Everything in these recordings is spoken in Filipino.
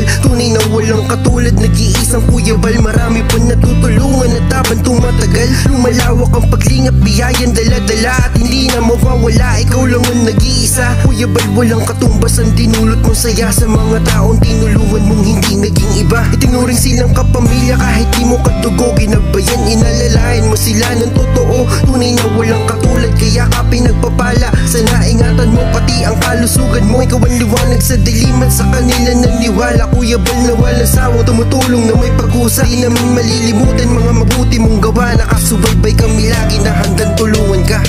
Bal, tunay na walang katulad, nag-iisang Kuya Bal. Marami pa natutulungan at habang tumatagal, lumalawak ang paglingap, biyayan dala-dala at hindi na mawawala. Ikaw lang ang nag-iisa, Kuya Bal, walang katumbas ang dinulot mong saya sa mga taong tinulungan mong hindi naging iba. Itinuring silang kapamilya kahit di mo katugo, ginabayan, inalalayan mo sila ng totoo. Tunay na walang katulad, kaya ka pinagpapala. Sana ingatan mo pati ang kalusugan mo. Ikaw ang liwanag sa dilim at sa kanila naniwala. Kuya Bal na walang sawang tumutulong na may pag-usa. Di namin malilimutan mga mabuti mong gawa. Nakasubaybay kami lagi na hanggang tulungan ka.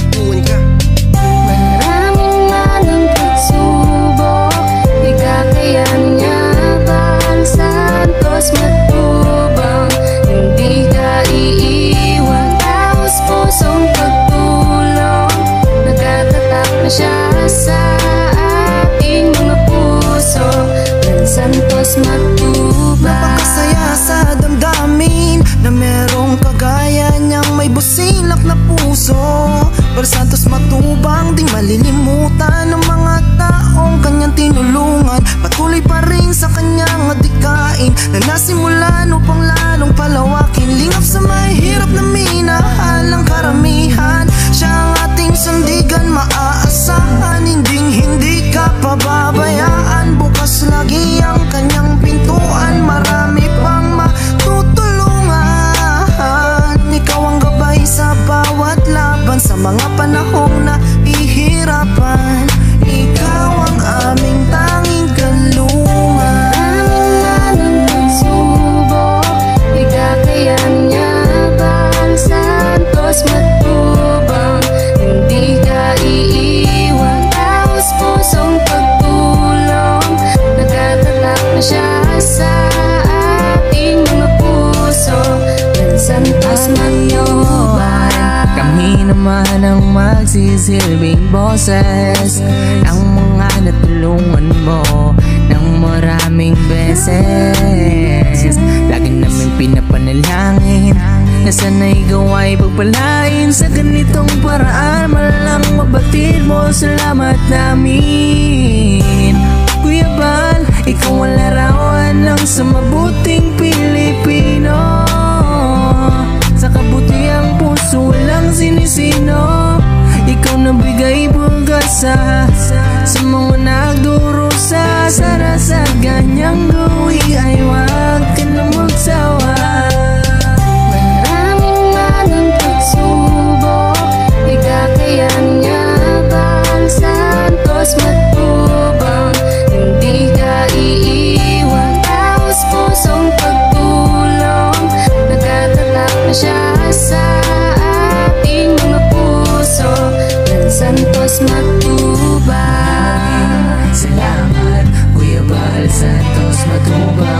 Maraming manang pagsubok, di kakayanin niya Bal Santos Matubang. Hindi ka iiwan, taos pusong pagtulong. Nagkatatak na siya sa ating mga puso. Bal Santos Matubang. Napakasaya sa damdamin na merong kagaya niyang may busilak na puso. Bal Santos Matubang, di malilimutan ng mga taong kanyang tinulungan. Patuloy pa rin sa kanyang adikain na nasimulan upang lalong palawakin. Lingap sa mahirap na minahalang karamihan. Siya ang ating sandigan, maaasahan. Hindi ka pababayaan, bukas lagi ang kanyang pintuan. Marami pang matutulungan. Ikaw ang gabay sa bawat laban, sa mga panahong nahihirapan. Ikaw ang aming tanging kalungan. Maraming pagsubok, di kakayanin niya Bal Santos Matubang. Hindi ka iiwan, taos pusong pagtulong. Nagkatatak na siya sa ating mga puso. Bal Santos Matubang. Kami naman ang magsisilbing boses ng mga natulungan mo ng maraming beses. Lagi namin pinapanalangin na sana ikaw ay pagpalain sa ganitong paraan. Malang mabatid mo, salamat namin. Kuya Bal, ikaw ang larawan ng sa mabuting Pilipino. Sa kabutiang puso walang sinisino. Ikaw nabigay pag-asa sa mga nagdurusa. Sana sa ganyang gawi ay wag ka na magsawa. Maraming manang pagsubok, di kakayanin niya Bal Santos Matubang. Hindi ka iiwan, taos pusong pagtulong. Nagkatatak na siya sa ating mga puso. Bal Santos Matubang. Salamat Kuya Bal Santos Matubang.